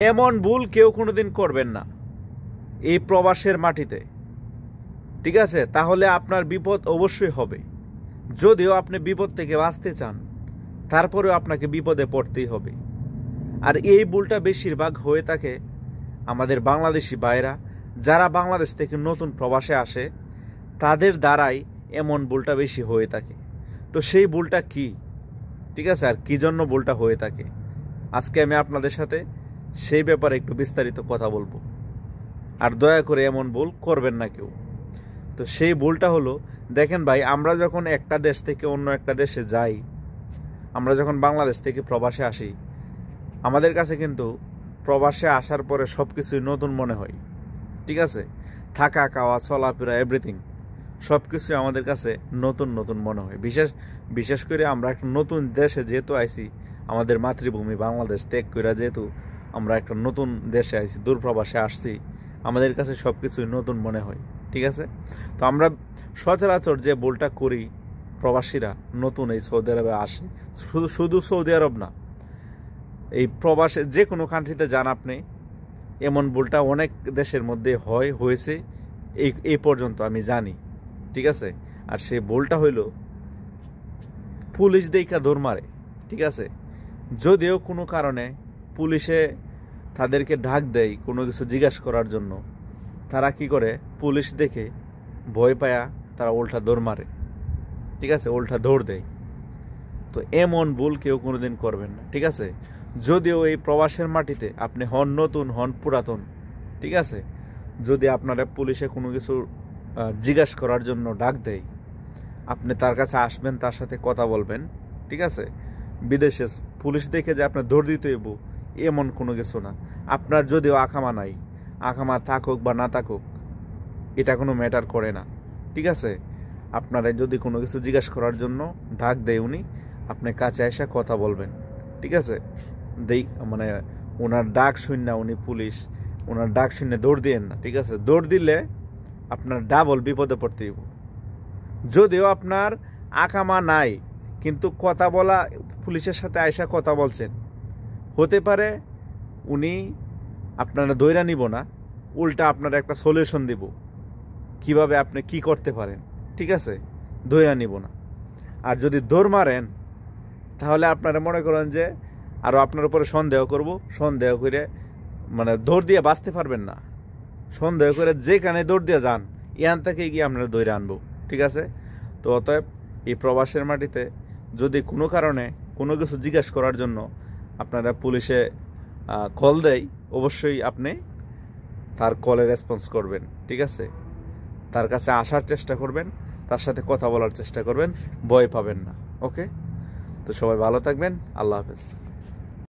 এমন ভুল কেউ কোনোদিন করবেন না এই প্রবাসের মাটিতে, ঠিক আছে? তাহলে আপনার বিপদ অবশ্যই হবে। যদিও আপনি বিপদ থেকে বাঁচতে চান, তারপরেও আপনাকে বিপদে পড়তেই হবে। আর এই ভুলটা বেশিরভাগ হয়ে থাকে আমাদের বাংলাদেশি ভাইরা, যারা বাংলাদেশ থেকে নতুন প্রবাসে আসে, তাদের দ্বারাই এমন ভুলটা বেশি হয়ে থাকে। তো সেই ভুলটা কি, ঠিক আছে, আর কী জন্য ভুলটা হয়ে থাকে, আজকে আমি আপনাদের সাথে সেই ব্যাপারে একটু বিস্তারিত কথা বলবো। আর দয়া করে এমন ভুল করবেন না কেউ। তো সেই ভুলটা হলো, দেখেন ভাই, আমরা যখন একটা দেশ থেকে অন্য একটা দেশে যাই, আমরা যখন বাংলাদেশ থেকে প্রবাসে আসি, আমাদের কাছে কিন্তু প্রবাসে আসার পরে সব কিছুই নতুন মনে হয়, ঠিক আছে? থাকা, খাওয়া, চলাফেরা, এভরিথিং সব কিছুই আমাদের কাছে নতুন নতুন মনে হয়। বিশেষ করে আমরা একটা নতুন দেশে যেহেতু আইছি, আমাদের মাতৃভূমি বাংলাদেশ ত্যাগ করে যেহেতু আমরা একটা নতুন দেশে আইছি, দূরপ্রবাসে আসছি, আমাদের কাছে সব কিছুই নতুন মনে হয়, ঠিক আছে? তো আমরা সচরাচর যে ভুলটা করি, প্রবাসীরা নতুন এই সৌদি আরবে আসে, শুধু সৌদি আরব না, এই প্রবাসের যে কোনো কান্ট্রিতে যান আপনি, এমন ভুলটা অনেক দেশের মধ্যে হয়েছে এই পর্যন্ত আমি জানি, ঠিক আছে? আর সেই ভুলটা হইল পুলিশ দেখা দৌড় মারে, ঠিক আছে? যদিও কোনো কারণে পুলিশে তাদেরকে ডাক দেয় কোনো কিছু জিজ্ঞাসা করার জন্য, তারা কি করে, পুলিশ দেখে ভয় পায়া তারা উল্টা দৌড় মারে, ঠিক আছে, উল্টা দৌড় দেয়। তো এমন ভুল কেউ কোনোদিন করবেন না, ঠিক আছে? যদিও এই প্রবাসের মাটিতে আপনি হন নতুন, হন পুরাতন, ঠিক আছে, যদি আপনারা পুলিশে কোনো কিছু জিজ্ঞাসা করার জন্য ডাক দেয়, আপনি তার কাছে আসবেন, তার সাথে কথা বলবেন, ঠিক আছে? বিদেশে পুলিশ দেখে যে আপনার দৌড় দিতে হইব এমন কোনো কিছু না। আপনার যদিও আকামা নাই, আকামা থাকুক বা না থাকুক, এটা কোনো ম্যাটার করে না, ঠিক আছে? আপনারা যদি কোনো কিছু জিজ্ঞাসা করার জন্য ডাক দেয় উনি, আপনি কাছে এসে কথা বলবেন, ঠিক আছে? মানে ওনার ডাক শুনে, উনি পুলিশ, ওনার ডাক শুনে দৌড় দিয়েন না, ঠিক আছে? দৌড় দিলে আপনার ডাবল বিপদে পড়তে হইব। যদিও আপনার আকামা নাই, কিন্তু কথা বলা, পুলিশের সাথে আয়সা কথা বলছেন, হতে পারে উনি আপনারা দৈরা নিব না, উল্টা আপনারা একটা সলিউশন দিব কিভাবে আপনি কি করতে পারেন, ঠিক আছে? দৈরা নিব না। আর যদি দৌড় মারেন, তাহলে আপনারা মনে করেন যে আরও আপনার উপরে সন্দেহ করব, সন্দেহ করে মানে দৌড় দিয়ে বাঁচতে পারবেন না, সন্দেহ করে যেখানে দৌড় দিয়ে যান, এখান থেকে গিয়ে আপনারা দৌড়ে আনবো, ঠিক আছে? তো অতএব এই প্রবাসের মাটিতে যদি কোনো কারণে কোনো কিছু জিজ্ঞাসা করার জন্য আপনারা পুলিশে কল দেয়, অবশ্যই আপনি তার কলে রেসপন্স করবেন, ঠিক আছে? তার কাছে আসার চেষ্টা করবেন, তার সাথে কথা বলার চেষ্টা করবেন, ভয় পাবেন না, ওকে? তো সবাই ভালো থাকবেন, আল্লাহ হাফেজ।